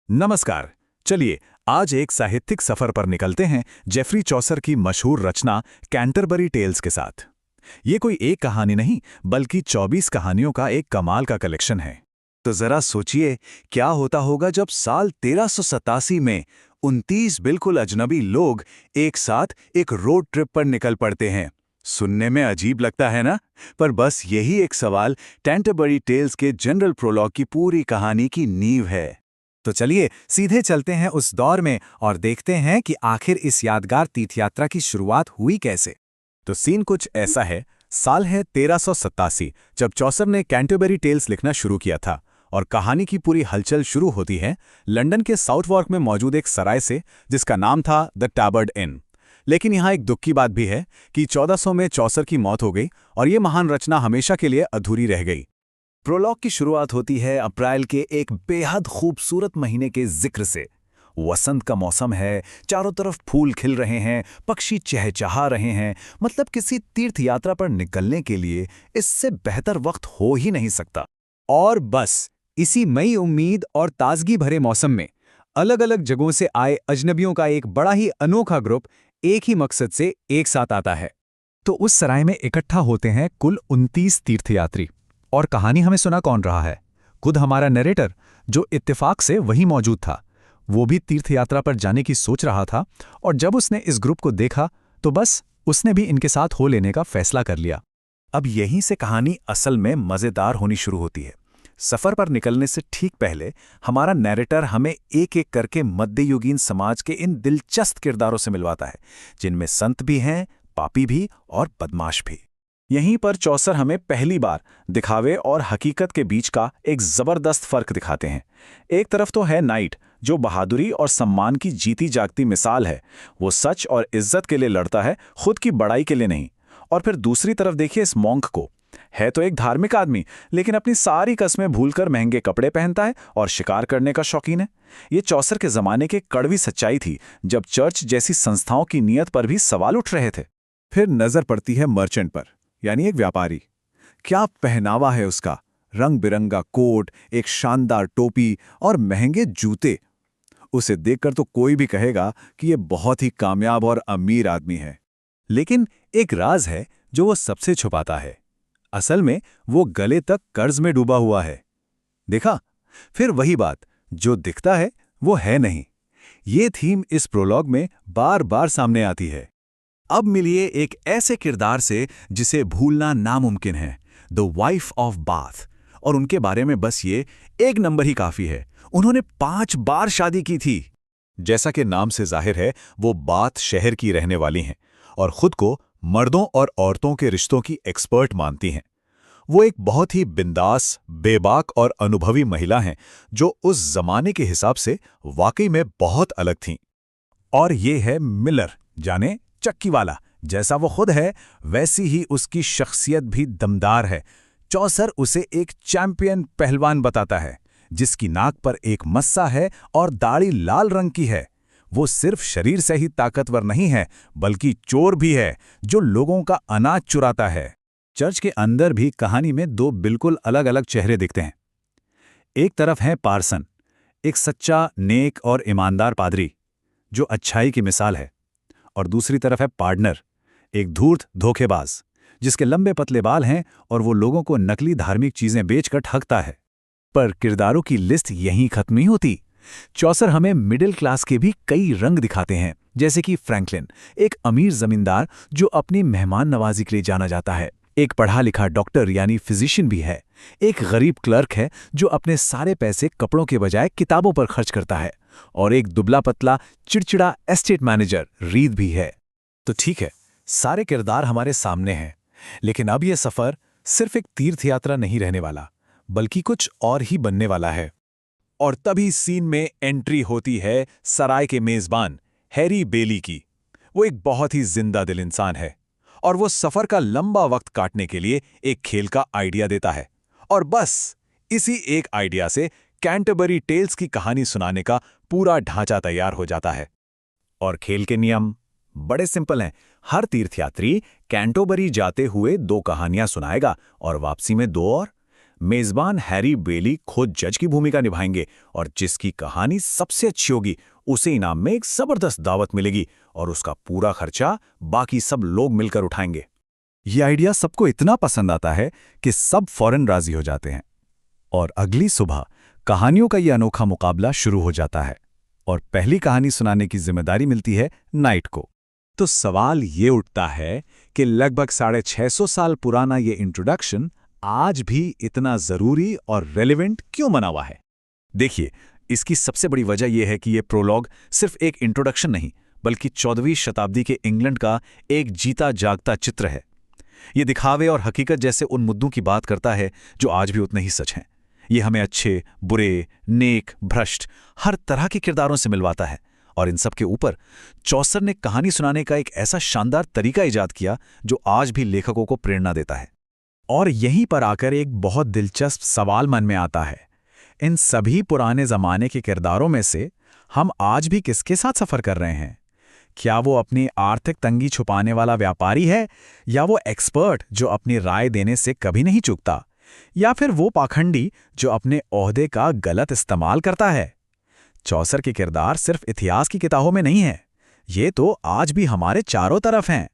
नमस्कार। चलिए आज एक साहित्यिक सफर पर निकलते हैं जेफरी चौसर की मशहूर रचना कैंटरबरी टेल्स के साथ। ये कोई एक कहानी नहीं बल्कि 24 कहानियों का एक कमाल का कलेक्शन है। तो जरा सोचिए क्या होता होगा जब साल 1387 में 29 बिल्कुल अजनबी लोग एक साथ एक रोड ट्रिप पर निकल पड़ते हैं। सुनने में अजीब लगता है ना, पर बस यही एक सवाल कैंटरबरी टेल्स के जनरल प्रोलॉग की पूरी कहानी की नींव है। तो चलिए सीधे चलते हैं उस दौर में और देखते हैं कि आखिर इस यादगार तीर्थयात्रा की शुरुआत हुई कैसे। तो सीन कुछ ऐसा है। साल है 1387 जब चौसर ने कैंटरबरी टेल्स लिखना शुरू किया था और कहानी की पूरी हलचल शुरू होती है लंदन के साउथवार्क में मौजूद एक सराय से जिसका नाम था द टैबर्ड इन। लेकिन यहाँ एक दुख की बात भी है कि 1400 में चौसर की मौत हो गई और ये महान रचना हमेशा के लिए अधूरी रह गई। प्रोलॉग की शुरुआत होती है अप्रैल के एक बेहद खूबसूरत महीने के जिक्र से। वसंत का मौसम है, चारों तरफ फूल खिल रहे हैं, पक्षी चहचहा रहे हैं। मतलब किसी तीर्थ यात्रा पर निकलने के लिए इससे बेहतर वक्त हो ही नहीं सकता। और बस इसी मई उम्मीद और ताजगी भरे मौसम में अलग अलग जगहों से आए अजनबियों का एक बड़ा ही अनोखा ग्रुप एक ही मकसद से एक साथ आता है। तो उस सराय में इकट्ठा होते हैं कुल 29 तीर्थयात्री। और कहानी हमें सुना कौन रहा है? खुद हमारा नरेटर, जो इत्तेफाक से वहीं मौजूद था। वो भी तीर्थयात्रा पर जाने की सोच रहा था और जब उसने इस ग्रुप को देखा तो बस उसने भी इनके साथ हो लेने का फैसला कर लिया। अब यहीं से कहानी असल में मजेदार होनी शुरू होती है। सफर पर निकलने से ठीक पहले हमारा नैरेटर हमें एक एक करके मध्ययुगीन समाज के इन दिलचस्प किरदारों से मिलवाता है, जिनमें संत भी हैं, पापी भी और बदमाश भी। यहीं पर चौसर हमें पहली बार दिखावे और हकीकत के बीच का एक जबरदस्त फर्क दिखाते हैं। एक तरफ तो है नाइट, जो बहादुरी और सम्मान की जीती जागती मिसाल है। वो सच और इज्जत के लिए लड़ता है, खुद की बड़ाई के लिए नहीं। और फिर दूसरी तरफ देखिए इस मॉन्क को। है तो एक धार्मिक आदमी, लेकिन अपनी सारी कस्में भूलकर महंगे कपड़े पहनता है और शिकार करने का शौकीन है। ये चौसर के जमाने की कड़वी सच्चाई थी, जब चर्च जैसी संस्थाओं की नीयत पर भी सवाल उठ रहे थे। फिर नजर पड़ती है मर्चेंट पर, यानी एक व्यापारी। क्या पहनावा है उसका! रंग बिरंगा कोट, एक शानदार टोपी और महंगे जूते। उसे देखकर तो कोई भी कहेगा कि ये बहुत ही कामयाब और अमीर आदमी है। लेकिन एक राज है जो वो सबसे छुपाता है। असल में वो गले तक कर्ज में डूबा हुआ है। देखा, फिर वही बात, जो दिखता है वो है नहीं। ये थीम इस प्रोलॉग में बार बार सामने आती है। अब मिलिए एक ऐसे किरदार से जिसे भूलना नामुमकिन है, द वाइफ ऑफ बाथ। और उनके बारे में बस ये एक नंबर ही काफी है। उन्होंने 5 बार शादी की थी। जैसा कि नाम से जाहिर है, वो बाथ शहर की रहने वाली हैं और खुद को मर्दों और औरतों के रिश्तों की एक्सपर्ट मानती हैं। वो एक बहुत ही बिंदास, बेबाक और अनुभवी महिला हैं, जो उस जमाने के हिसाब से वाकई में बहुत अलग थीं। और ये है मिलर, जाने चक्की वाला। जैसा वो खुद है वैसी ही उसकी शख्सियत भी दमदार है। चौसर उसे एक चैंपियन पहलवान बताता है, जिसकी नाक पर एक मस्सा है और दाढ़ी लाल रंग की है। वो सिर्फ शरीर से ही ताकतवर नहीं है, बल्कि चोर भी है, जो लोगों का अनाज चुराता है। चर्च के अंदर भी कहानी में 2 बिल्कुल अलग अलग चेहरे दिखते हैं। एक तरफ है पार्सन, एक सच्चा, नेक और ईमानदार पादरी, जो अच्छाई की मिसाल है। और दूसरी तरफ है पार्टनर, एक धूर्त धोखेबाज, जिसके लंबे पतले बाल हैं और वो लोगों को नकली धार्मिक चीजें बेचकर ठगता है। पर किरदारों की लिस्ट यहीं खत्म नहीं होती। चौसर हमें मिडिल क्लास के भी कई रंग दिखाते हैं, जैसे कि फ्रैंकलिन, एक अमीर जमींदार जो अपनी मेहमान नवाजी के लिए जाना जाता है। एक पढ़ा लिखा डॉक्टर यानी फिजिशियन भी है। एक गरीब क्लर्क है जो अपने सारे पैसे कपड़ों के बजाय किताबों पर खर्च करता है। और एक दुबला पतला चिड़चिड़ा एस्टेट मैनेजर रीद भी है। तो ठीक है, सारे किरदार हमारे सामने हैं, लेकिन अब यह सफर सिर्फ एक तीर्थ यात्रा नहीं रहने वाला, बल्कि कुछ और ही बनने वाला है। और तभी सीन में एंट्री होती है सराय के मेजबान हैरी बेली की। वो एक बहुत ही जिंदा दिल इंसान है और वो सफर का लंबा वक्त काटने के लिए एक खेल का आइडिया देता है। और बस इसी एक आइडिया से कैंटरबरी टेल्स की कहानी सुनाने का पूरा ढांचा तैयार हो जाता है। और खेल के नियम बड़े सिंपल हैं। हर तीर्थयात्री कैंटरबरी जाते हुए 2 कहानियां सुनाएगा और वापसी में 2 और। मेजबान हैरी बेली खुद जज की भूमिका निभाएंगे और जिसकी कहानी सबसे अच्छी होगी उसे इनाम में एक जबरदस्त दावत मिलेगी और उसका पूरा खर्चा बाकी सब लोग मिलकर उठाएंगे। ये आइडिया सबको इतना पसंद आता है कि सब फौरन राजी हो जाते हैं। और अगली सुबह कहानियों का ये अनोखा मुकाबला शुरू हो जाता है और पहली कहानी सुनाने की जिम्मेदारी मिलती है नाइट को। तो सवाल ये उठता है कि लगभग 650 साल पुराना ये इंट्रोडक्शन आज भी इतना जरूरी और रेलेवेंट क्यों बना हुआ है? देखिए, इसकी सबसे बड़ी वजह यह है कि ये प्रोलॉग सिर्फ एक इंट्रोडक्शन नहीं, बल्कि 14वीं शताब्दी के इंग्लैंड का एक जीता जागता चित्र है। ये दिखावे और हकीकत जैसे उन मुद्दों की बात करता है जो आज भी उतने ही सच हैं। ये हमें अच्छे, बुरे, नेक, भ्रष्ट हर तरह के किरदारों से मिलवाता है और इन सब के ऊपर चौसर ने कहानी सुनाने का एक ऐसा शानदार तरीका इजाद किया जो आज भी लेखकों को प्रेरणा देता है। और यहीं पर आकर एक बहुत दिलचस्प सवाल मन में आता है, इन सभी पुराने ज़माने के किरदारों में से हम आज भी किसके साथ सफ़र कर रहे हैं? क्या वो अपनी आर्थिक तंगी छुपाने वाला व्यापारी है, या वो एक्सपर्ट जो अपनी राय देने से कभी नहीं चूकता, या फिर वो पाखंडी जो अपने ओहदे का गलत इस्तेमाल करता है? चौसर के किरदार सिर्फ इतिहास की किताबों में नहीं है, ये तो आज भी हमारे चारों तरफ हैं।